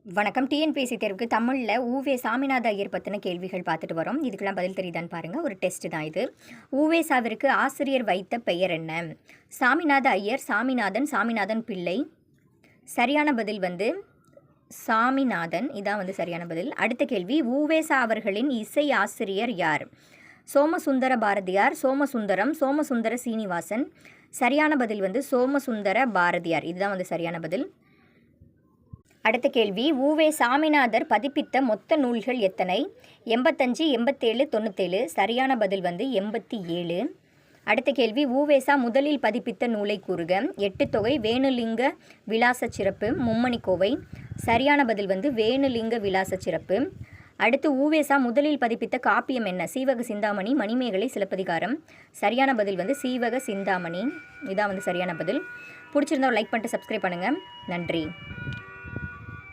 வணக்கம். டிஎன்பிஎஸ்சி தேர்வுக்கு தமிழில் ஊவே சாமிநாத ஐயர் பற்றின கேள்விகள் பார்த்துட்டு வரோம். இதுக்கெல்லாம் பதில் தெரியுதான்னு பாருங்கள். ஒரு டெஸ்ட் தான் இது. ஊவேசாவிற்கு ஆசிரியர் வைத்த பெயர் என்ன? சாமிநாத ஐயர், சாமிநாதன், சாமிநாதன் பிள்ளை. சரியான பதில் சாமிநாதன். இதான் சரியான பதில். அடுத்த கேள்வி, ஊவேசா அவர்களின் இசை ஆசிரியர் யார்? சோமசுந்தர பாரதியார், சோமசுந்தரம், சோமசுந்தர சீனிவாசன். சரியான பதில் சோமசுந்தர பாரதியார். இதுதான் சரியான பதில். அடுத்த கேள்வி, ஊவே சாமிநாதர் பதிப்பித்த மொத்த நூல்கள் எத்தனை? 85, 87, 97. சரியான பதில் 87. அடுத்த கேள்வி, ஊவேசா முதலில் பதிப்பித்த நூலை கூறுக. எட்டுத்தொகை, வேணுலிங்க விலாச சிறப்பு, மும்மணிக்கோவை. சரியான பதில் வேணுலிங்க விலாச சிறப்பு. அடுத்து, ஊவேசா முதலில் பதிப்பித்த காப்பியம் என்ன? சீவக சிந்தாமணி, மணிமேகலை, சிலப்பதிகாரம். சரியான பதில் சீவக சிந்தாமணி. இதான் சரியான பதில். பிடிச்சிருந்தா லைக் பண்ணிட்டு சப்ஸ்கிரைப் பண்ணுங்கள். நன்றி.